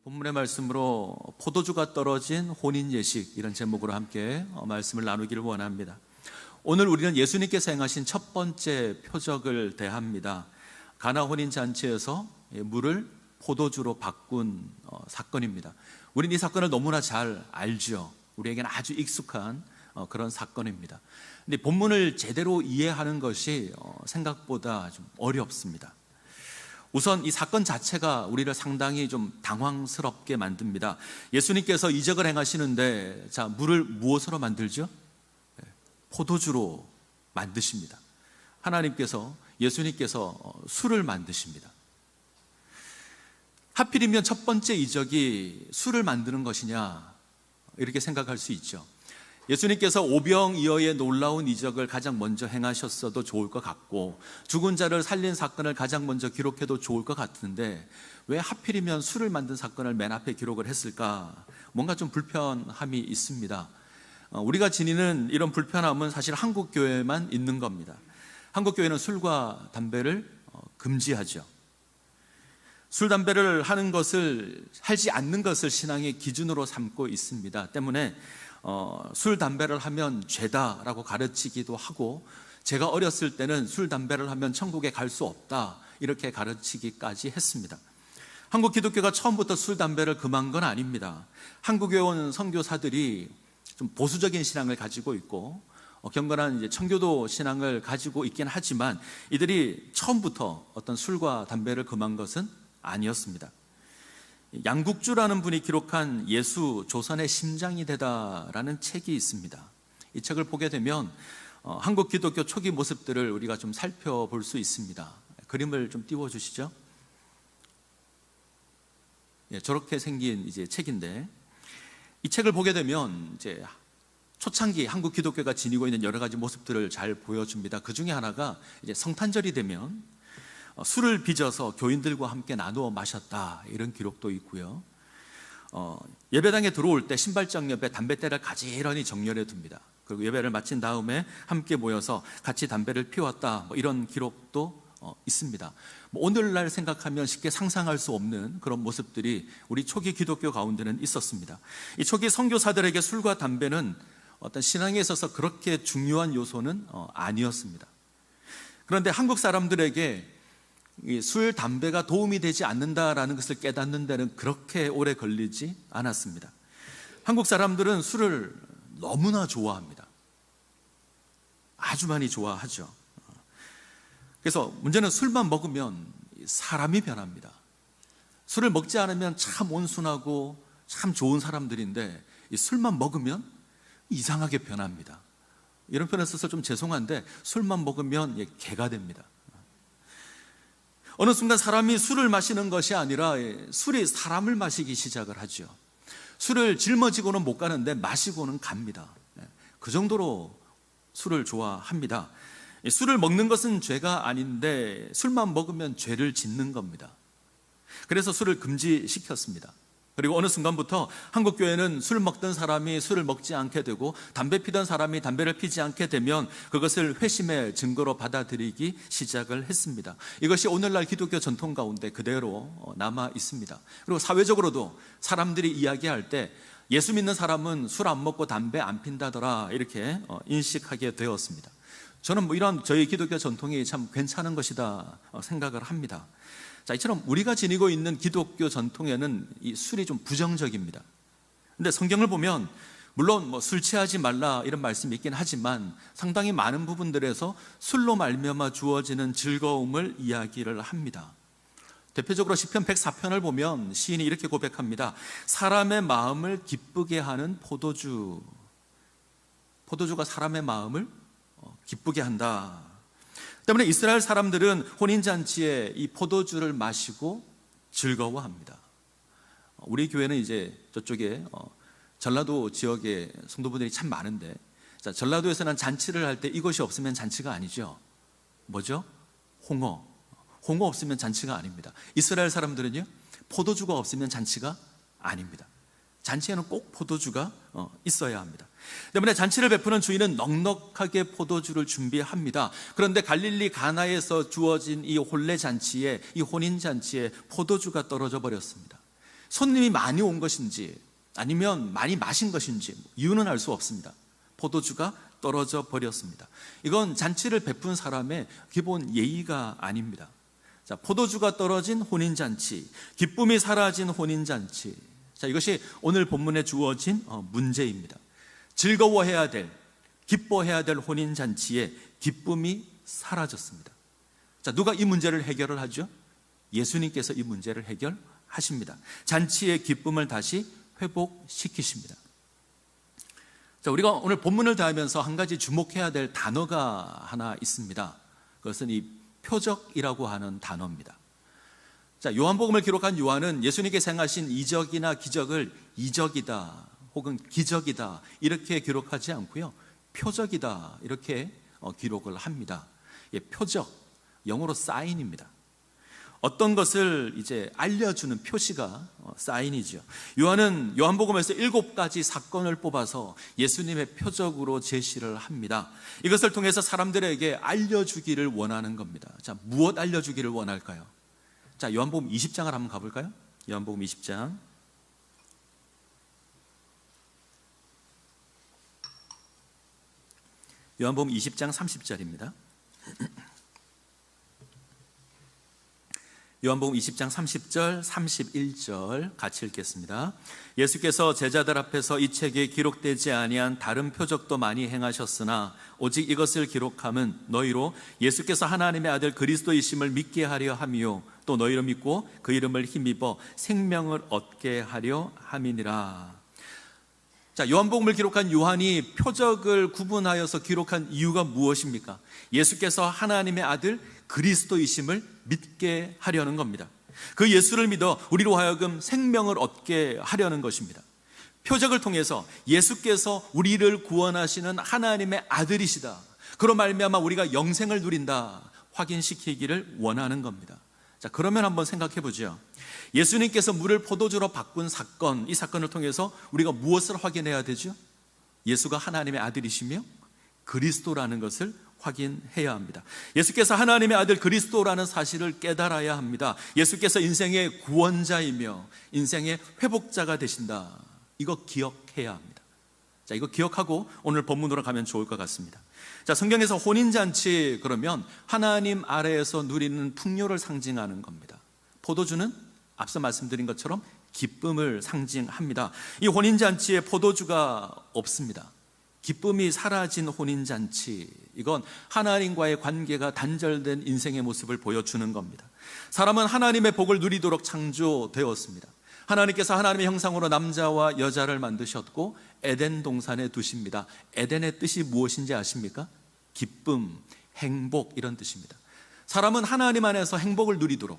본문의 말씀으로 포도주가 떨어진 혼인 예식, 이런 제목으로 함께 말씀을 나누기를 원합니다. 오늘 우리는 예수님께서 행하신 첫 번째 표적을 대합니다. 가나 혼인 잔치에서 물을 포도주로 바꾼 사건입니다. 우리는 이 사건을 너무나 잘 알죠. 우리에게는 아주 익숙한 그런 사건입니다. 근데 본문을 제대로 이해하는 것이 생각보다 좀 어렵습니다. 우선 이 사건 자체가 우리를 상당히 좀 당황스럽게 만듭니다. 예수님께서 이적을 행하시는데, 자, 물을 무엇으로 만들죠? 포도주로 만드십니다. 예수님께서 술을 만드십니다. 하필이면 첫 번째 이적이 술을 만드는 것이냐, 이렇게 생각할 수 있죠. 예수님께서 오병이어의 놀라운 이적을 가장 먼저 행하셨어도 좋을 것 같고, 죽은 자를 살린 사건을 가장 먼저 기록해도 좋을 것 같은데, 왜 하필이면 술을 만든 사건을 맨 앞에 기록을 했을까? 뭔가 좀 불편함이 있습니다. 우리가 지니는 이런 불편함은 사실 한국 교회에만 있는 겁니다. 한국 교회는 술과 담배를 금지하죠. 술, 담배를 하지 않는 것을 신앙의 기준으로 삼고 있습니다. 때문에 술, 담배를 하면 죄다라고 가르치기도 하고, 제가 어렸을 때는 술, 담배를 하면 천국에 갈 수 없다, 이렇게 가르치기까지 했습니다. 한국 기독교가 처음부터 술, 담배를 금한 건 아닙니다. 한국에 온 선교사들이 좀 보수적인 신앙을 가지고 있고, 경건한 이제 청교도 신앙을 가지고 있긴 하지만, 이들이 처음부터 어떤 술과 담배를 금한 것은 아니었습니다. 양국주라는 분이 기록한 예수 조선의 심장이 되다라는 책이 있습니다. 이 책을 보게 되면 한국 기독교 초기 모습들을 우리가 좀 살펴볼 수 있습니다. 그림을 좀 띄워주시죠. 저렇게 생긴 이제 책인데, 이 책을 보게 되면 이제 초창기 한국 기독교가 지니고 있는 여러 가지 모습들을 잘 보여줍니다. 그 중에 하나가 이제 성탄절이 되면 술을 빚어서 교인들과 함께 나누어 마셨다, 이런 기록도 있고요. 예배당에 들어올 때 신발장 옆에 담뱃대를 가지런히 정렬해 둡니다. 그리고 예배를 마친 다음에 함께 모여서 같이 담배를 피웠다, 이런 기록도 있습니다. 오늘날 생각하면 쉽게 상상할 수 없는 그런 모습들이 우리 초기 기독교 가운데는 있었습니다. 이 초기 선교사들에게 술과 담배는 어떤 신앙에 있어서 그렇게 중요한 요소는 아니었습니다. 그런데 한국 사람들에게 이 술, 담배가 도움이 되지 않는다라는 것을 깨닫는 데는 그렇게 오래 걸리지 않았습니다. 한국 사람들은 술을 너무나 좋아합니다. 아주 많이 좋아하죠. 그래서 문제는 술만 먹으면 사람이 변합니다. 술을 먹지 않으면 참 온순하고 참 좋은 사람들인데, 이 술만 먹으면 이상하게 변합니다. 이런 표현을 써서 좀 죄송한데, 술만 먹으면 개가 됩니다. 어느 순간 사람이 술을 마시는 것이 아니라 술이 사람을 마시기 시작을 하죠. 술을 짊어지고는 못 가는데 마시고는 갑니다. 그 정도로 술을 좋아합니다. 술을 먹는 것은 죄가 아닌데 술만 먹으면 죄를 짓는 겁니다. 그래서 술을 금지시켰습니다. 그리고 어느 순간부터 한국 교회는 술 먹던 사람이 술을 먹지 않게 되고, 담배 피던 사람이 담배를 피지 않게 되면 그것을 회심의 증거로 받아들이기 시작을 했습니다. 이것이 오늘날 기독교 전통 가운데 그대로 남아 있습니다. 그리고 사회적으로도 사람들이 이야기할 때 예수 믿는 사람은 술 안 먹고 담배 안 핀다더라, 이렇게 인식하게 되었습니다. 저는 이런 저희 기독교 전통이 참 괜찮은 것이다 생각을 합니다. 자, 이처럼 우리가 지니고 있는 기독교 전통에는 이 술이 좀 부정적입니다. 근데 성경을 보면 물론 술 취하지 말라 이런 말씀이 있긴 하지만, 상당히 많은 부분들에서 술로 말미암아 주어지는 즐거움을 이야기를 합니다. 대표적으로 시편 104편을 보면 시인이 이렇게 고백합니다. 사람의 마음을 기쁘게 하는 포도주가 사람의 마음을 기쁘게 한다. 때문에 이스라엘 사람들은 혼인잔치에 이 포도주를 마시고 즐거워합니다. 우리 교회는 이제 저쪽에 전라도 지역에 성도분들이 참 많은데, 자, 전라도에서는 잔치를 할 때 이것이 없으면 잔치가 아니죠. 뭐죠? 홍어 없으면 잔치가 아닙니다. 이스라엘 사람들은요, 포도주가 없으면 잔치가 아닙니다. 잔치에는 꼭 포도주가 있어야 합니다. 때문에 잔치를 베푸는 주인은 넉넉하게 포도주를 준비합니다. 그런데 갈릴리 가나에서 주어진 이 혼례 잔치에, 이 혼인 잔치에 포도주가 떨어져 버렸습니다. 손님이 많이 온 것인지 아니면 많이 마신 것인지 이유는 알 수 없습니다. 포도주가 떨어져 버렸습니다. 이건 잔치를 베푼 사람의 기본 예의가 아닙니다. 자, 포도주가 떨어진 혼인잔치, 기쁨이 사라진 혼인잔치. 자, 이것이 오늘 본문에 주어진 문제입니다. 즐거워해야 될, 기뻐해야 될 혼인잔치에 기쁨이 사라졌습니다. 자, 누가 이 문제를 해결을 하죠? 예수님께서 이 문제를 해결하십니다. 잔치의 기쁨을 다시 회복시키십니다. 자, 우리가 오늘 본문을 다하면서 한 가지 주목해야 될 단어가 하나 있습니다. 그것은 이 표적이라고 하는 단어입니다. 자, 요한복음을 기록한 요한은 예수님께서 행하신 이적이나 기적을 이적이다 혹은 기적이다 이렇게 기록하지 않고요, 표적이다 이렇게 기록을 합니다. 예, 표적, 영어로 사인입니다. 어떤 것을 이제 알려주는 표시가 사인이죠. 요한은 요한복음에서 7가지 사건을 뽑아서 예수님의 표적으로 제시를 합니다. 이것을 통해서 사람들에게 알려주기를 원하는 겁니다. 자, 무엇 알려주기를 원할까요? 자, 요한복음 20장을 한번 가볼까요? 요한복음 20장. 요한복음 20장 30절입니다. 요한복음 20장 30절, 31절 같이 읽겠습니다. 예수께서 제자들 앞에서 이 책에 기록되지 아니한 다른 표적도 많이 행하셨으나 오직 이것을 기록함은 너희로 예수께서 하나님의 아들 그리스도이심을 믿게 하려 함이요 또 너희로 믿고 그 이름을 힘입어 생명을 얻게 하려 함이니라. 자, 요한복음을 기록한 요한이 표적을 구분하여서 기록한 이유가 무엇입니까? 예수께서 하나님의 아들 그리스도이심을 믿게 하려는 겁니다. 그 예수를 믿어 우리로 하여금 생명을 얻게 하려는 것입니다. 표적을 통해서 예수께서 우리를 구원하시는 하나님의 아들이시다, 그로 말미암아 우리가 영생을 누린다 확인시키기를 원하는 겁니다. 자, 그러면 한번 생각해 보죠. 예수님께서 물을 포도주로 바꾼 사건, 이 사건을 통해서 우리가 무엇을 확인해야 되죠? 예수가 하나님의 아들이시며 그리스도라는 것을 확인해야 합니다. 예수께서 하나님의 아들 그리스도라는 사실을 깨달아야 합니다. 예수께서 인생의 구원자이며 인생의 회복자가 되신다, 이거 기억해야 합니다. 자, 이거 기억하고 오늘 본문으로 가면 좋을 것 같습니다. 자, 성경에서 혼인잔치 그러면 하나님 아래에서 누리는 풍요를 상징하는 겁니다. 포도주는 앞서 말씀드린 것처럼 기쁨을 상징합니다. 이 혼인잔치에 포도주가 없습니다. 기쁨이 사라진 혼인잔치, 이건 하나님과의 관계가 단절된 인생의 모습을 보여주는 겁니다. 사람은 하나님의 복을 누리도록 창조되었습니다. 하나님께서 하나님의 형상으로 남자와 여자를 만드셨고 에덴 동산에 두십니다. 에덴의 뜻이 무엇인지 아십니까? 기쁨, 행복, 이런 뜻입니다. 사람은 하나님 안에서 행복을 누리도록,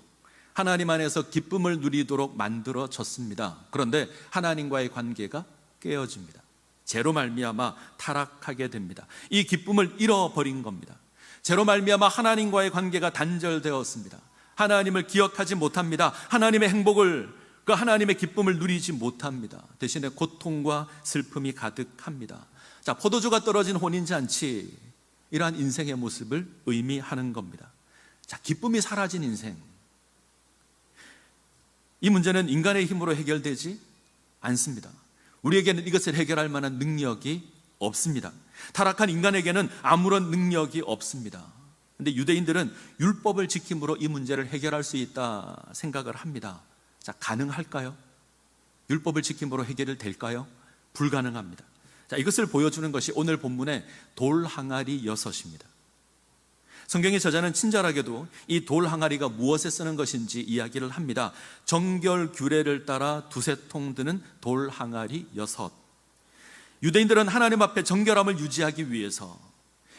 하나님 안에서 기쁨을 누리도록 만들어졌습니다. 그런데 하나님과의 관계가 깨어집니다. 죄로 말미암아 타락하게 됩니다. 이 기쁨을 잃어버린 겁니다. 죄로 말미암아 하나님과의 관계가 단절되었습니다. 하나님을 기억하지 못합니다. 하나님의 행복을, 그 하나님의 기쁨을 누리지 못합니다. 대신에 고통과 슬픔이 가득합니다. 자, 포도주가 떨어진 혼인잔치, 이러한 인생의 모습을 의미하는 겁니다. 자, 기쁨이 사라진 인생, 이 문제는 인간의 힘으로 해결되지 않습니다. 우리에게는 이것을 해결할 만한 능력이 없습니다. 타락한 인간에게는 아무런 능력이 없습니다. 그런데 유대인들은 율법을 지킴으로 이 문제를 해결할 수 있다 생각을 합니다. 자, 가능할까요? 율법을 지킴으로 해결이 될까요? 불가능합니다. 자, 이것을 보여주는 것이 오늘 본문의 돌 항아리 6입니다. 성경의 저자는 친절하게도 이 돌 항아리가 무엇에 쓰는 것인지 이야기를 합니다. 정결 규례를 따라 2-3통 드는 돌 항아리 6. 유대인들은 하나님 앞에 정결함을 유지하기 위해서,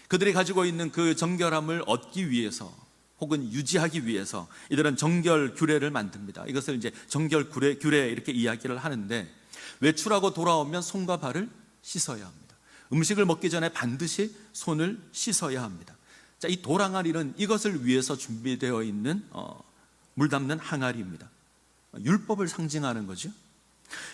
그들이 가지고 있는 그 정결함을 얻기 위해서 혹은 유지하기 위해서 이들은 정결 규례를 만듭니다. 이것을 이제 정결 규례 이렇게 이야기를 하는데, 외출하고 돌아오면 손과 발을 씻어야 합니다. 음식을 먹기 전에 반드시 손을 씻어야 합니다. 자, 이 돌 항아리는 이것을 위해서 준비되어 있는 물 담는 항아리입니다. 율법을 상징하는 거죠.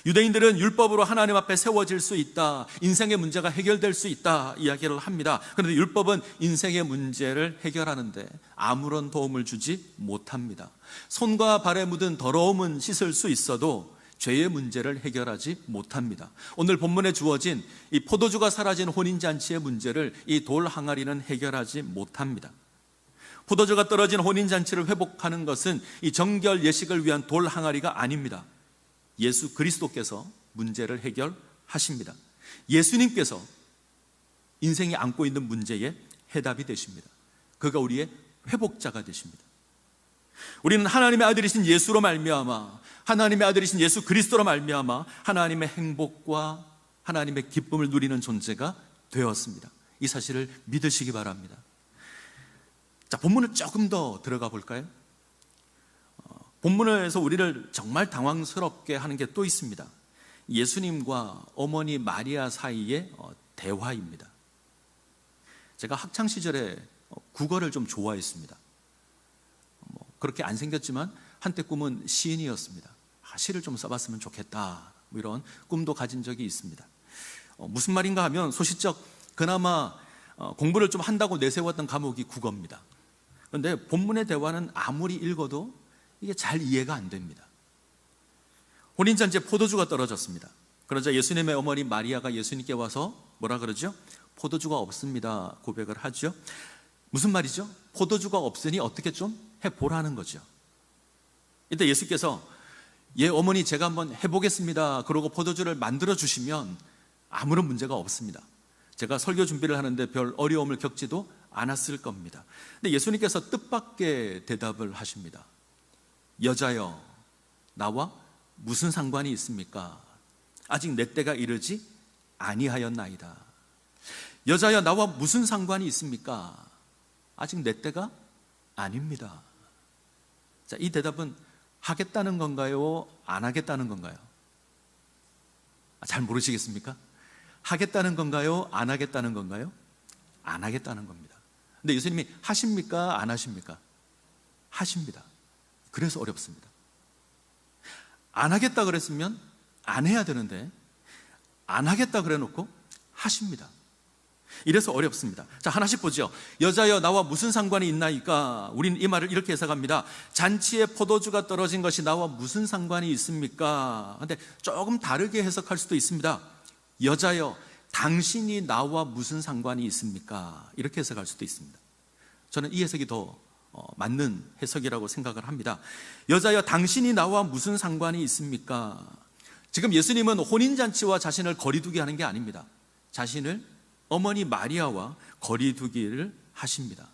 유대인들은 율법으로 하나님 앞에 세워질 수 있다, 인생의 문제가 해결될 수 있다 이야기를 합니다. 그런데 율법은 인생의 문제를 해결하는데 아무런 도움을 주지 못합니다. 손과 발에 묻은 더러움은 씻을 수 있어도 죄의 문제를 해결하지 못합니다. 오늘 본문에 주어진 이 포도주가 사라진 혼인잔치의 문제를 이 돌 항아리는 해결하지 못합니다. 포도주가 떨어진 혼인잔치를 회복하는 것은 이 정결 예식을 위한 돌 항아리가 아닙니다. 예수 그리스도께서 문제를 해결하십니다. 예수님께서 인생이 안고 있는 문제의 해답이 되십니다. 그가 우리의 회복자가 되십니다. 우리는 하나님의 아들이신 예수로 말미암아, 하나님의 아들이신 예수 그리스도로 말미암아 하나님의 행복과 하나님의 기쁨을 누리는 존재가 되었습니다. 이 사실을 믿으시기 바랍니다. 자, 본문을 조금 더 들어가 볼까요? 본문에서 우리를 정말 당황스럽게 하는 게 또 있습니다. 예수님과 어머니 마리아 사이의 대화입니다. 제가 학창시절에 국어를 좀 좋아했습니다. 그렇게 안 생겼지만 한때 꿈은 시인이었습니다. 시를 좀 써봤으면 좋겠다, 이런 꿈도 가진 적이 있습니다. 무슨 말인가 하면 소시적 그나마 공부를 좀 한다고 내세웠던 과목이 국어입니다. 그런데 본문의 대화는 아무리 읽어도 이게 잘 이해가 안 됩니다. 혼인잔치에 포도주가 떨어졌습니다. 그러자 예수님의 어머니 마리아가 예수님께 와서 뭐라 그러죠? 포도주가 없습니다 고백을 하죠. 무슨 말이죠? 포도주가 없으니 어떻게 좀 해보라는 거죠. 이때 예수께서 예 어머니 제가 한번 해보겠습니다 그러고 포도주를 만들어 주시면 아무런 문제가 없습니다. 제가 설교 준비를 하는데 별 어려움을 겪지도 않았을 겁니다. 근데 예수님께서 뜻밖의 대답을 하십니다. 여자여, 나와 무슨 상관이 있습니까? 아직 내 때가 이르지 아니하였나이다. 여자여, 나와 무슨 상관이 있습니까? 아직 내 때가 아닙니다. 자, 이 대답은 하겠다는 건가요? 안 하겠다는 건가요? 잘 모르시겠습니까? 하겠다는 건가요? 안 하겠다는 건가요? 안 하겠다는 겁니다. 근데 예수님이 하십니까? 안 하십니까? 하십니다. 그래서 어렵습니다. 안 하겠다 그랬으면 안 해야 되는데 안 하겠다 그래 놓고 하십니다. 이래서 어렵습니다. 자, 하나씩 보죠. 여자여, 나와 무슨 상관이 있나이까? 우리는 이 말을 이렇게 해석합니다. 잔치에 포도주가 떨어진 것이 나와 무슨 상관이 있습니까? 근데 조금 다르게 해석할 수도 있습니다. 여자여, 당신이 나와 무슨 상관이 있습니까? 이렇게 해석할 수도 있습니다. 저는 이 해석이 더 맞는 해석이라고 생각을 합니다. 여자여, 당신이 나와 무슨 상관이 있습니까? 지금 예수님은 혼인잔치와 자신을 거리두게 하는 게 아닙니다. 자신을 어머니 마리아와 거리두기를 하십니다.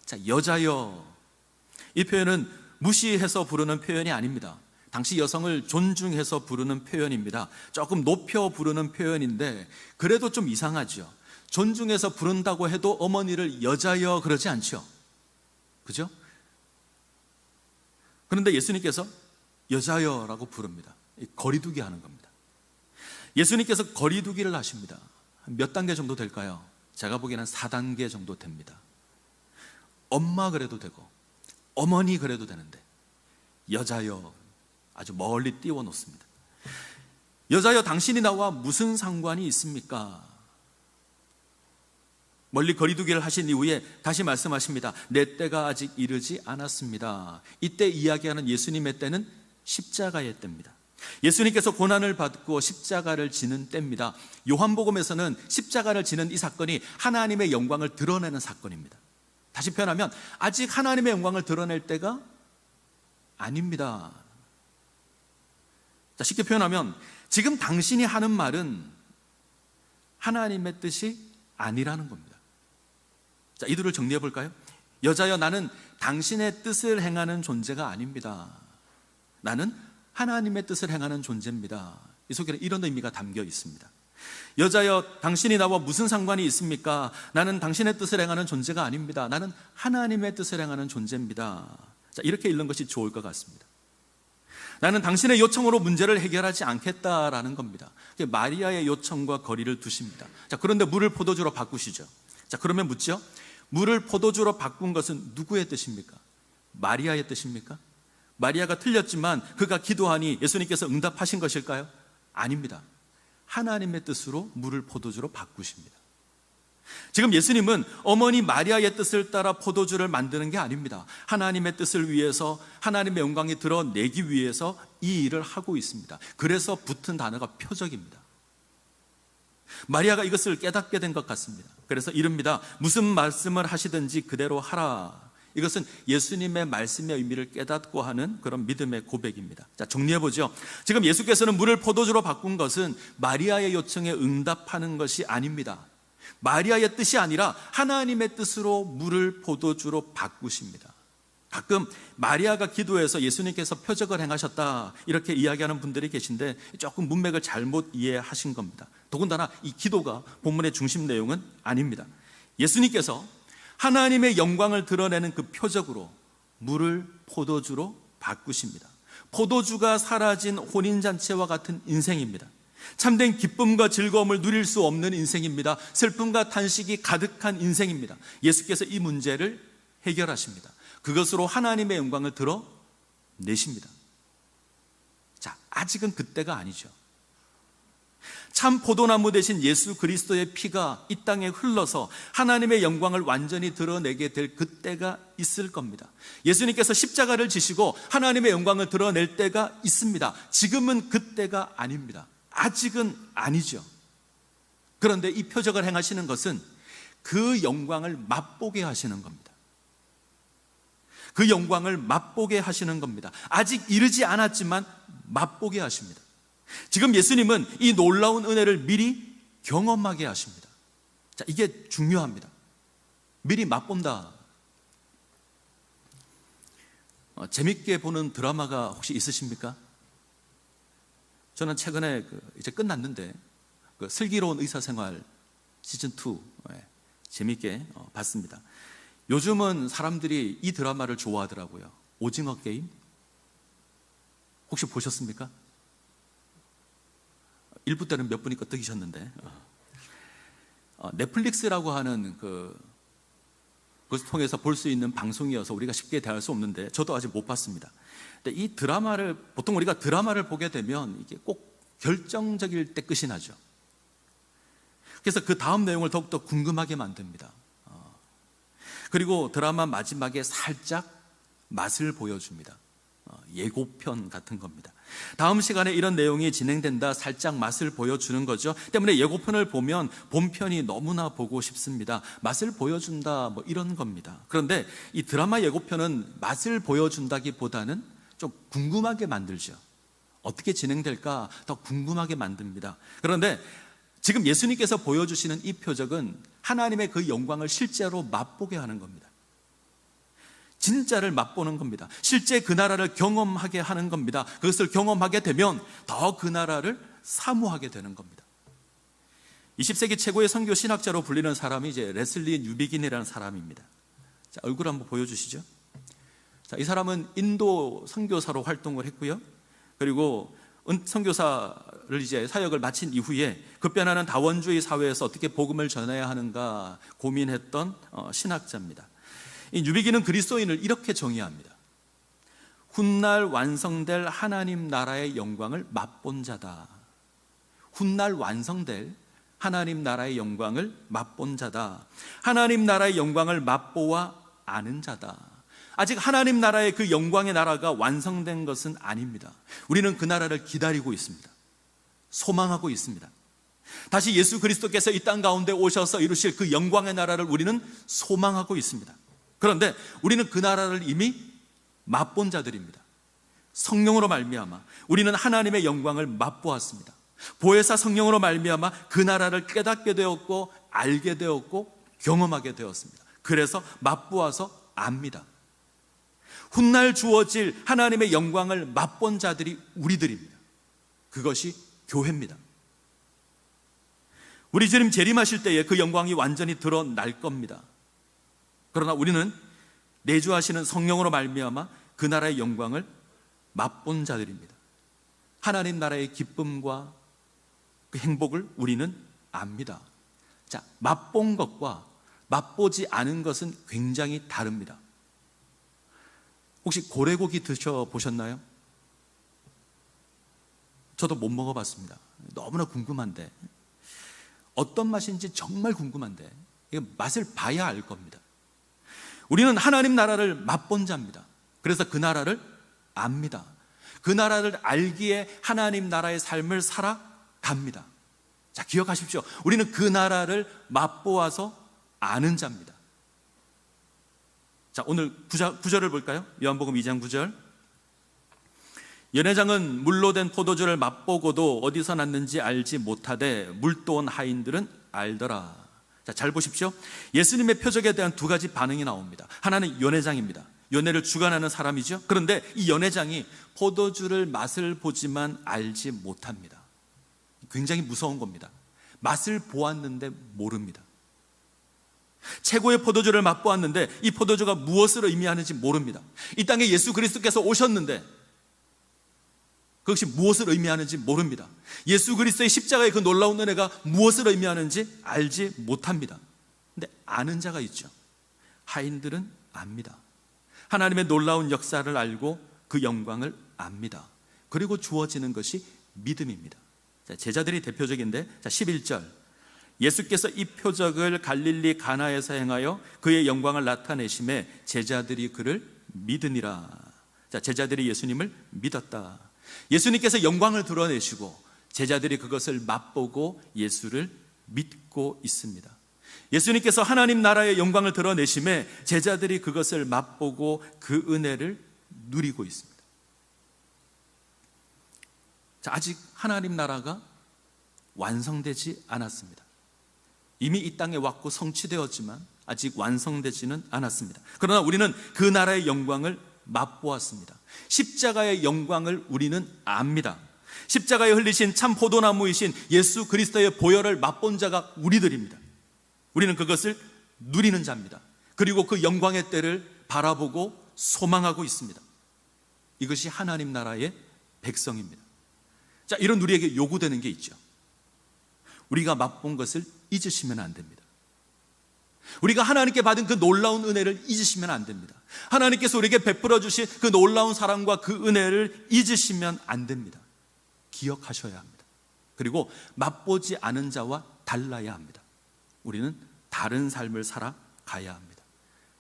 자, 여자여, 이 표현은 무시해서 부르는 표현이 아닙니다. 당시 여성을 존중해서 부르는 표현입니다. 조금 높여 부르는 표현인데 그래도 좀 이상하죠. 존중해서 부른다고 해도 어머니를 여자여 그러지 않죠. 그죠? 그런데 예수님께서 여자여라고 부릅니다. 거리두기 하는 겁니다. 예수님께서 거리두기를 하십니다. 몇 단계 정도 될까요? 제가 보기에는 4단계 정도 됩니다. 엄마 그래도 되고 어머니 그래도 되는데 여자여 아주 멀리 띄워 놓습니다. 여자여, 당신이 나와 무슨 상관이 있습니까? 멀리 거리두기를 하신 이후에 다시 말씀하십니다. 내 때가 아직 이르지 않았습니다. 이때 이야기하는 예수님의 때는 십자가의 때입니다. 예수님께서 고난을 받고 십자가를 지는 때입니다. 요한복음에서는 십자가를 지는 이 사건이 하나님의 영광을 드러내는 사건입니다. 다시 표현하면 아직 하나님의 영광을 드러낼 때가 아닙니다. 자, 쉽게 표현하면 지금 당신이 하는 말은 하나님의 뜻이 아니라는 겁니다. 자, 이들을 정리해 볼까요? 여자여, 나는 당신의 뜻을 행하는 존재가 아닙니다. 나는 하나님의 뜻을 행하는 존재입니다. 이 속에는 이런 의미가 담겨 있습니다. 여자여, 당신이 나와 무슨 상관이 있습니까? 나는 당신의 뜻을 행하는 존재가 아닙니다. 나는 하나님의 뜻을 행하는 존재입니다. 자, 이렇게 읽는 것이 좋을 것 같습니다. 나는 당신의 요청으로 문제를 해결하지 않겠다라는 겁니다. 마리아의 요청과 거리를 두십니다. 자, 그런데 물을 포도주로 바꾸시죠. 자, 그러면 묻죠. 물을 포도주로 바꾼 것은 누구의 뜻입니까? 마리아의 뜻입니까? 마리아가 틀렸지만 그가 기도하니 예수님께서 응답하신 것일까요? 아닙니다. 하나님의 뜻으로 물을 포도주로 바꾸십니다. 지금 예수님은 어머니 마리아의 뜻을 따라 포도주를 만드는 게 아닙니다. 하나님의 뜻을 위해서, 하나님의 영광이 드러내기 위해서 이 일을 하고 있습니다. 그래서 붙은 단어가 표적입니다. 마리아가 이것을 깨닫게 된 것 같습니다. 그래서 이릅니다. 무슨 말씀을 하시든지 그대로 하라. 이것은 예수님의 말씀의 의미를 깨닫고 하는 그런 믿음의 고백입니다. 자, 정리해보죠. 지금 예수께서는 물을 포도주로 바꾼 것은 마리아의 요청에 응답하는 것이 아닙니다. 마리아의 뜻이 아니라 하나님의 뜻으로 물을 포도주로 바꾸십니다. 가끔 마리아가 기도해서 예수님께서 표적을 행하셨다 이렇게 이야기하는 분들이 계신데 조금 문맥을 잘못 이해하신 겁니다. 더군다나 이 기도가 본문의 중심 내용은 아닙니다. 예수님께서 하나님의 영광을 드러내는 그 표적으로 물을 포도주로 바꾸십니다. 포도주가 사라진 혼인잔치와 같은 인생입니다. 참된 기쁨과 즐거움을 누릴 수 없는 인생입니다. 슬픔과 탄식이 가득한 인생입니다. 예수께서 이 문제를 해결하십니다. 그것으로 하나님의 영광을 드러내십니다. 자, 아직은 그때가 아니죠. 참 포도나무 대신 예수 그리스도의 피가 이 땅에 흘러서 하나님의 영광을 완전히 드러내게 될 그때가 있을 겁니다. 예수님께서 십자가를 지시고 하나님의 영광을 드러낼 때가 있습니다. 지금은 그때가 아닙니다. 아직은 아니죠. 그런데 이 표적을 행하시는 것은 그 영광을 맛보게 하시는 겁니다. 그 영광을 맛보게 하시는 겁니다. 아직 이르지 않았지만 맛보게 하십니다. 지금 예수님은 이 놀라운 은혜를 미리 경험하게 하십니다. 자, 이게 중요합니다. 미리 맛본다. 재밌게 보는 드라마가 혹시 있으십니까? 저는 최근에 이제 끝났는데 슬기로운 의사생활 시즌2 재밌게 봤습니다. 요즘은 사람들이 이 드라마를 좋아하더라고요. 오징어 게임? 혹시 보셨습니까? 1부 때는 몇 분이 끄떡이셨는데 넷플릭스라고 하는 그것을 통해서 볼 수 있는 방송이어서 우리가 쉽게 대할 수 없는데 저도 아직 못 봤습니다. 근데 이 드라마를 보통 우리가 드라마를 보게 되면 이게 꼭 결정적일 때 끝이 나죠. 그래서 그 다음 내용을 더욱더 궁금하게 만듭니다. 그리고 드라마 마지막에 살짝 맛을 보여줍니다. 예고편 같은 겁니다. 다음 시간에 이런 내용이 진행된다, 살짝 맛을 보여주는 거죠. 때문에 예고편을 보면 본편이 너무나 보고 싶습니다. 맛을 보여준다, 뭐 이런 겁니다. 그런데 이 드라마 예고편은 맛을 보여준다기보다는 좀 궁금하게 만들죠. 어떻게 진행될까 더 궁금하게 만듭니다. 그런데 지금 예수님께서 보여주시는 이 표적은 하나님의 그 영광을 실제로 맛보게 하는 겁니다. 진짜를 맛보는 겁니다. 실제 그 나라를 경험하게 하는 겁니다. 그것을 경험하게 되면 더 그 나라를 사모하게 되는 겁니다. 20세기 최고의 선교 신학자로 불리는 사람이 이제 레슬리 뉴비긴이라는 사람입니다. 자, 얼굴 한번 보여주시죠. 자, 이 사람은 인도 선교사로 활동을 했고요. 그리고 선교사를 이제 사역을 마친 이후에 급변하는 다원주의 사회에서 어떻게 복음을 전해야 하는가 고민했던 신학자입니다. 이 뉴비긴은 그리스도인을 이렇게 정의합니다. 훗날 완성될 하나님 나라의 영광을 맛본 자다. 훗날 완성될 하나님 나라의 영광을 맛본 자다. 하나님 나라의 영광을 맛보아 아는 자다. 아직 하나님 나라의 그 영광의 나라가 완성된 것은 아닙니다. 우리는 그 나라를 기다리고 있습니다. 소망하고 있습니다. 다시 예수 그리스도께서 이 땅 가운데 오셔서 이루실 그 영광의 나라를 우리는 소망하고 있습니다. 그런데 우리는 그 나라를 이미 맛본 자들입니다. 성령으로 말미암아 우리는 하나님의 영광을 맛보았습니다. 보혜사 성령으로 말미암아 그 나라를 깨닫게 되었고 알게 되었고 경험하게 되었습니다. 그래서 맛보아서 압니다. 훗날 주어질 하나님의 영광을 맛본 자들이 우리들입니다. 그것이 교회입니다. 우리 주님 재림하실 때에 그 영광이 완전히 드러날 겁니다. 그러나 우리는 내주하시는 성령으로 말미암아 그 나라의 영광을 맛본 자들입니다. 하나님 나라의 기쁨과 그 행복을 우리는 압니다. 자, 맛본 것과 맛보지 않은 것은 굉장히 다릅니다. 혹시 고래고기 드셔보셨나요? 저도 못 먹어봤습니다. 너무나 궁금한데 어떤 맛인지 정말 궁금한데 이거 맛을 봐야 알 겁니다. 우리는 하나님 나라를 맛본 자입니다. 그래서 그 나라를 압니다. 그 나라를 알기에 하나님 나라의 삶을 살아갑니다. 자, 기억하십시오. 우리는 그 나라를 맛보아서 아는 자입니다. 자, 오늘 구절을 볼까요? 요한복음 2장 9절. 연회장은 물로 된 포도주를 맛보고도 어디서 났는지 알지 못하되 물도 온 하인들은 알더라. 자, 잘 보십시오. 예수님의 표적에 대한 두 가지 반응이 나옵니다. 하나는 연회장입니다. 연회를 주관하는 사람이죠. 그런데 이 연회장이 포도주를 맛을 보지만 알지 못합니다. 굉장히 무서운 겁니다. 맛을 보았는데 모릅니다. 최고의 포도주를 맛보았는데 이 포도주가 무엇을 의미하는지 모릅니다. 이 땅에 예수 그리스도께서 오셨는데 그것이 무엇을 의미하는지 모릅니다. 예수 그리스도의 십자가의 그 놀라운 은혜가 무엇을 의미하는지 알지 못합니다. 근데 아는 자가 있죠. 하인들은 압니다. 하나님의 놀라운 역사를 알고 그 영광을 압니다. 그리고 주어지는 것이 믿음입니다. 자, 제자들이 대표적인데, 자, 11절. 예수께서 이 표적을 갈릴리 가나에서 행하여 그의 영광을 나타내심에 제자들이 그를 믿으니라. 자, 제자들이 예수님을 믿었다. 예수님께서 영광을 드러내시고 제자들이 그것을 맛보고 예수를 믿고 있습니다. 예수님께서 하나님 나라의 영광을 드러내심에 제자들이 그것을 맛보고 그 은혜를 누리고 있습니다. 자, 아직 하나님 나라가 완성되지 않았습니다. 이미 이 땅에 왔고 성취되었지만 아직 완성되지는 않았습니다. 그러나 우리는 그 나라의 영광을 맛보았습니다. 십자가의 영광을 우리는 압니다. 십자가에 흘리신 참 포도나무이신 예수 그리스도의 보혈을 맛본 자가 우리들입니다. 우리는 그것을 누리는 자입니다. 그리고 그 영광의 때를 바라보고 소망하고 있습니다. 이것이 하나님 나라의 백성입니다. 자, 이런 우리에게 요구되는 게 있죠. 우리가 맛본 것을 잊으시면 안 됩니다. 우리가 하나님께 받은 그 놀라운 은혜를 잊으시면 안 됩니다. 하나님께서 우리에게 베풀어 주신 그 놀라운 사랑과 그 은혜를 잊으시면 안 됩니다. 기억하셔야 합니다. 그리고 맛보지 않은 자와 달라야 합니다. 우리는 다른 삶을 살아가야 합니다.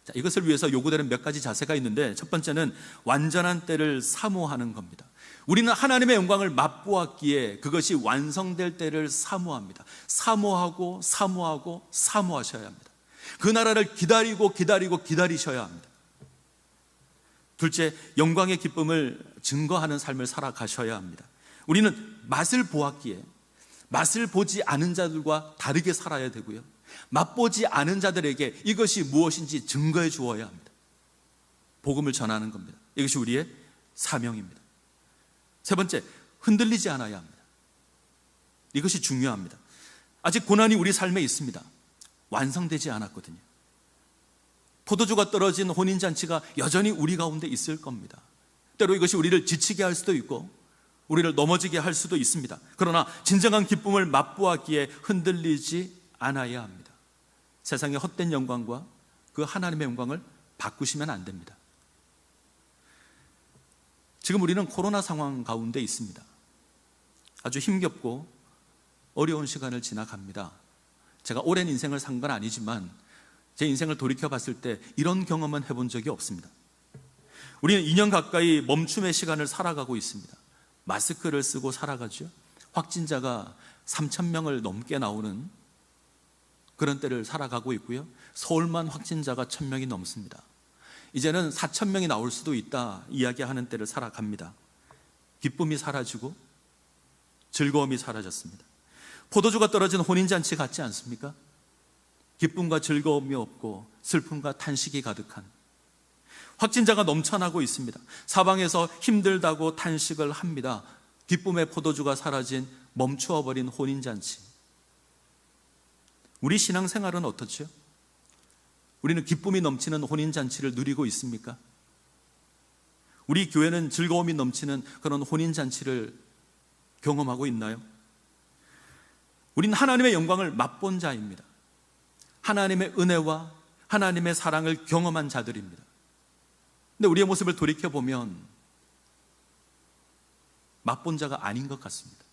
자, 이것을 위해서 요구되는 몇 가지 자세가 있는데, 첫 번째는 완전한 때를 사모하는 겁니다. 우리는 하나님의 영광을 맛보았기에 그것이 완성될 때를 사모합니다. 사모하고 사모하고 사모하셔야 합니다. 그 나라를 기다리고 기다리고 기다리셔야 합니다. 둘째, 영광의 기쁨을 증거하는 삶을 살아가셔야 합니다. 우리는 맛을 보았기에 맛을 보지 않은 자들과 다르게 살아야 되고요, 맛보지 않은 자들에게 이것이 무엇인지 증거해 주어야 합니다. 복음을 전하는 겁니다. 이것이 우리의 사명입니다. 세 번째, 흔들리지 않아야 합니다. 이것이 중요합니다. 아직 고난이 우리 삶에 있습니다. 완성되지 않았거든요. 포도주가 떨어진 혼인잔치가 여전히 우리 가운데 있을 겁니다. 때로 이것이 우리를 지치게 할 수도 있고 우리를 넘어지게 할 수도 있습니다. 그러나 진정한 기쁨을 맛보았기에 흔들리지 않아야 합니다. 세상의 헛된 영광과 그 하나님의 영광을 바꾸시면 안 됩니다. 지금 우리는 코로나 상황 가운데 있습니다. 아주 힘겹고 어려운 시간을 지나갑니다. 제가 오랜 인생을 산 건 아니지만 제 인생을 돌이켜 봤을 때 이런 경험은 해본 적이 없습니다. 우리는 2년 가까이 멈춤의 시간을 살아가고 있습니다. 마스크를 쓰고 살아가죠. 확진자가 3,000명을 넘게 나오는 그런 때를 살아가고 있고요, 서울만 확진자가 1,000명이 넘습니다. 이제는 4,000명이 나올 수도 있다 이야기하는 때를 살아갑니다. 기쁨이 사라지고 즐거움이 사라졌습니다. 포도주가 떨어진 혼인잔치 같지 않습니까? 기쁨과 즐거움이 없고 슬픔과 탄식이 가득한, 확진자가 넘쳐나고 있습니다. 사방에서 힘들다고 탄식을 합니다. 기쁨의 포도주가 사라진 멈추어버린 혼인잔치. 우리 신앙생활은 어떻죠? 우리는 기쁨이 넘치는 혼인잔치를 누리고 있습니까? 우리 교회는 즐거움이 넘치는 그런 혼인잔치를 경험하고 있나요? 우리는 하나님의 영광을 맛본 자입니다. 하나님의 은혜와 하나님의 사랑을 경험한 자들입니다. 근데 우리의 모습을 돌이켜보면 맛본 자가 아닌 것 같습니다.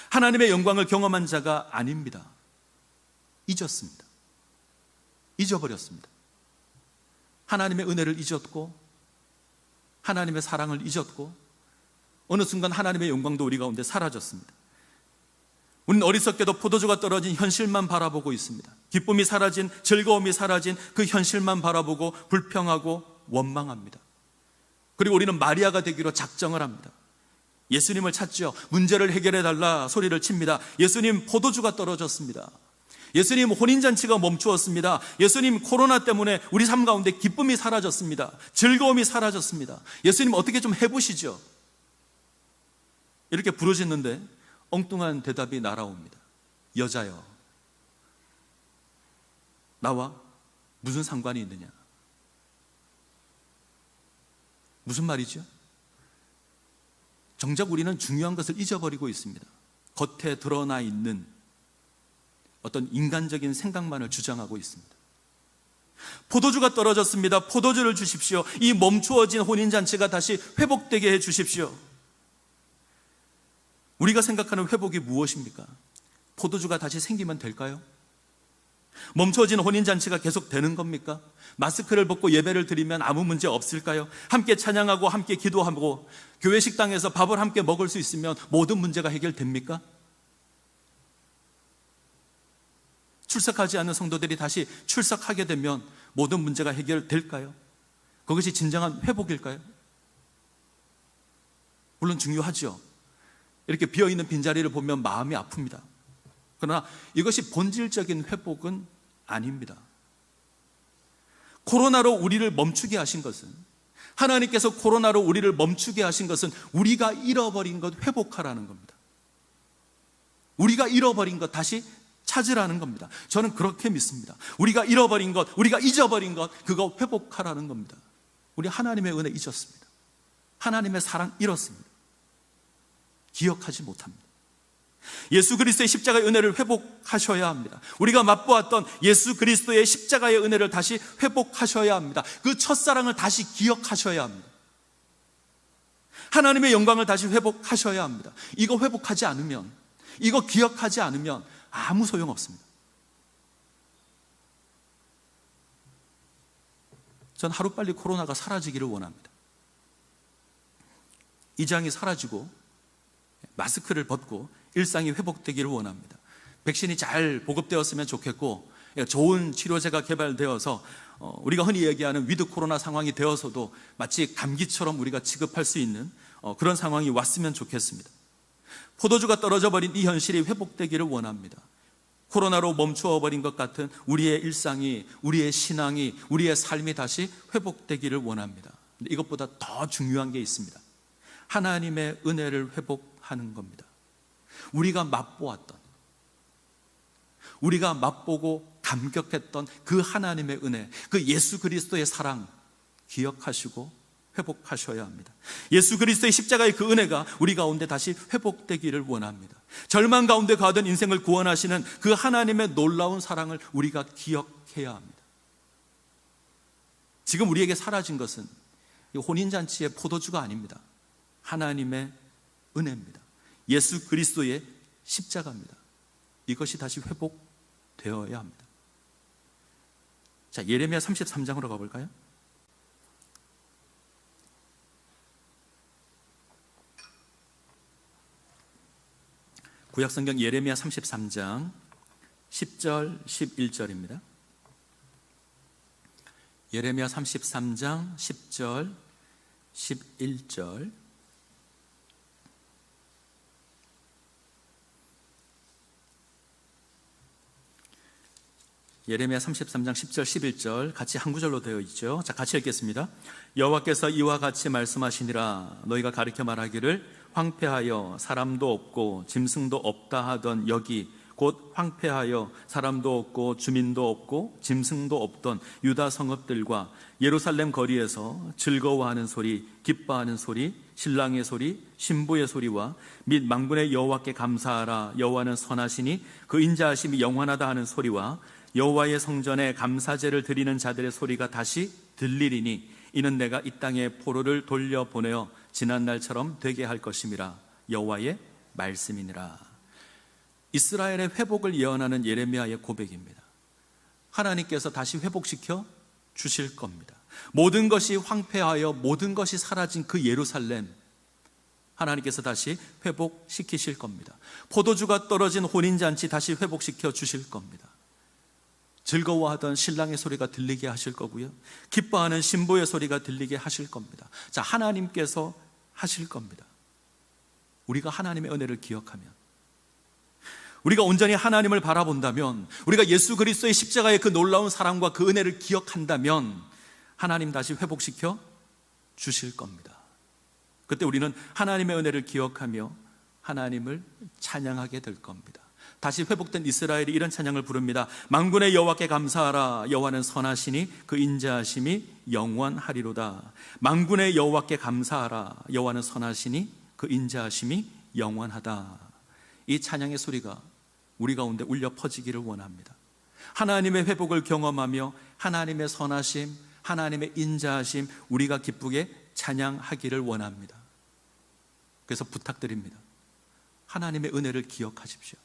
하나님의 영광을 경험한 자가 아닙니다. 잊었습니다. 잊어버렸습니다. 하나님의 은혜를 잊었고 하나님의 사랑을 잊었고 어느 순간 하나님의 영광도 우리 가운데 사라졌습니다. 우리는 어리석게도 포도주가 떨어진 현실만 바라보고 있습니다. 기쁨이 사라진, 즐거움이 사라진 그 현실만 바라보고 불평하고 원망합니다. 그리고 우리는 마리아가 되기로 작정을 합니다. 예수님을 찾죠. 문제를 해결해 달라 소리를 칩니다. 예수님, 포도주가 떨어졌습니다. 예수님, 혼인잔치가 멈추었습니다. 예수님, 코로나 때문에 우리 삶 가운데 기쁨이 사라졌습니다. 즐거움이 사라졌습니다. 예수님, 어떻게 좀 해보시죠. 이렇게 부르짖는데 엉뚱한 대답이 날아옵니다. 여자여, 나와 무슨 상관이 있느냐? 무슨 말이죠? 정작 우리는 중요한 것을 잊어버리고 있습니다. 겉에 드러나 있는 어떤 인간적인 생각만을 주장하고 있습니다. 포도주가 떨어졌습니다. 포도주를 주십시오. 이 멈추어진 혼인잔치가 다시 회복되게 해 주십시오. 우리가 생각하는 회복이 무엇입니까? 포도주가 다시 생기면 될까요? 멈춰진 혼인잔치가 계속 되는 겁니까? 마스크를 벗고 예배를 드리면 아무 문제 없을까요? 함께 찬양하고 함께 기도하고 교회 식당에서 밥을 함께 먹을 수 있으면 모든 문제가 해결됩니까? 출석하지 않는 성도들이 다시 출석하게 되면 모든 문제가 해결될까요? 그것이 진정한 회복일까요? 물론 중요하죠. 이렇게 비어있는 빈자리를 보면 마음이 아픕니다. 그러나 이것이 본질적인 회복은 아닙니다. 코로나로 우리를 멈추게 하신 것은, 하나님께서 코로나로 우리를 멈추게 하신 것은 우리가 잃어버린 것 회복하라는 겁니다. 우리가 잃어버린 것 다시 찾으라는 겁니다. 저는 그렇게 믿습니다. 우리가 잃어버린 것, 우리가 잊어버린 것, 그거 회복하라는 겁니다. 우리 하나님의 은혜 잊었습니다. 하나님의 사랑 잃었습니다. 기억하지 못합니다. 예수 그리스도의 십자가의 은혜를 회복하셔야 합니다. 우리가 맛보았던 예수 그리스도의 십자가의 은혜를 다시 회복하셔야 합니다. 그 첫사랑을 다시 기억하셔야 합니다. 하나님의 영광을 다시 회복하셔야 합니다. 이거 회복하지 않으면, 이거 기억하지 않으면 아무 소용없습니다. 전 하루빨리 코로나가 사라지기를 원합니다. 이 장이 사라지고 마스크를 벗고 일상이 회복되기를 원합니다. 백신이 잘 보급되었으면 좋겠고 좋은 치료제가 개발되어서 우리가 흔히 얘기하는 위드 코로나 상황이 되어서도 마치 감기처럼 우리가 취급할 수 있는 그런 상황이 왔으면 좋겠습니다. 포도주가 떨어져 버린 이 현실이 회복되기를 원합니다. 코로나로 멈추어 버린 것 같은 우리의 일상이, 우리의 신앙이, 우리의 삶이 다시 회복되기를 원합니다. 근데 이것보다 더 중요한 게 있습니다. 하나님의 은혜를 회복하는 겁니다. 우리가 맛보았던, 우리가 맛보고 감격했던 그 하나님의 은혜, 그 예수 그리스도의 사랑 기억하시고 회복하셔야 합니다. 예수 그리스도의 십자가의 그 은혜가 우리 가운데 다시 회복되기를 원합니다. 절망 가운데 가던 인생을 구원하시는 그 하나님의 놀라운 사랑을 우리가 기억해야 합니다. 지금 우리에게 사라진 것은 혼인잔치의 포도주가 아닙니다. 하나님의 은혜입니다. 예수 그리스도의 십자가입니다. 이것이 다시 회복되어야 합니다. 자, 예레미야 33장으로 가볼까요? 구약성경 예레미야 33장 10절 11절입니다. 예레미야 33장 10절 11절. 예레미야 33장 10절 11절 같이 한 구절로 되어 있죠. 자, 같이 읽겠습니다. 여호와께서 이와 같이 말씀하시니라. 너희가 가르쳐 말하기를 황폐하여 사람도 없고 짐승도 없다 하던 여기 곧 황폐하여 사람도 없고 주민도 없고 짐승도 없던 유다 성읍들과 예루살렘 거리에서 즐거워하는 소리, 기뻐하는 소리, 신랑의 소리, 신부의 소리와 및 만군의 여호와께 감사하라. 여호와는 선하시니 그 인자하심이 영원하다 하는 소리와 여호와의 성전에 감사제를 드리는 자들의 소리가 다시 들리리니 이는 내가 이 땅에 포로를 돌려보내어 지난 날처럼 되게 할 것임이라. 여호와의 말씀이니라. 이스라엘의 회복을 예언하는 예레미야의 고백입니다. 하나님께서 다시 회복시켜 주실 겁니다. 모든 것이 황폐하여 모든 것이 사라진 그 예루살렘, 하나님께서 다시 회복시키실 겁니다. 포도주가 떨어진 혼인잔치 다시 회복시켜 주실 겁니다. 즐거워하던 신랑의 소리가 들리게 하실 거고요, 기뻐하는 신부의 소리가 들리게 하실 겁니다. 자, 하나님께서 하실 겁니다. 우리가 하나님의 은혜를 기억하면, 우리가 온전히 하나님을 바라본다면, 우리가 예수 그리스도의 십자가의 그 놀라운 사랑과 그 은혜를 기억한다면 하나님 다시 회복시켜 주실 겁니다. 그때 우리는 하나님의 은혜를 기억하며 하나님을 찬양하게 될 겁니다. 다시 회복된 이스라엘이 이런 찬양을 부릅니다. 만군의 여호와께 감사하라. 여호와는 선하시니 그 인자하심이 영원하리로다. 만군의 여호와께 감사하라. 여호와는 선하시니 그 인자하심이 영원하다. 이 찬양의 소리가 우리 가운데 울려 퍼지기를 원합니다. 하나님의 회복을 경험하며 하나님의 선하심, 하나님의 인자하심, 우리가 기쁘게 찬양하기를 원합니다. 그래서 부탁드립니다. 하나님의 은혜를 기억하십시오.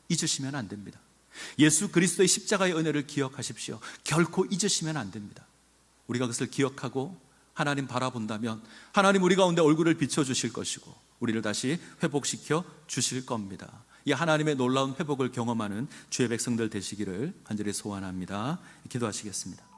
잊으시면 안 됩니다. 예수 그리스도의 십자가의 은혜를 기억하십시오. 결코 잊으시면 안 됩니다. 우리가 그것을 기억하고 하나님 바라본다면 하나님 우리 가운데 얼굴을 비춰주실 것이고 우리를 다시 회복시켜 주실 겁니다. 이 하나님의 놀라운 회복을 경험하는 주의 백성들 되시기를 간절히 소원합니다. 기도하시겠습니다.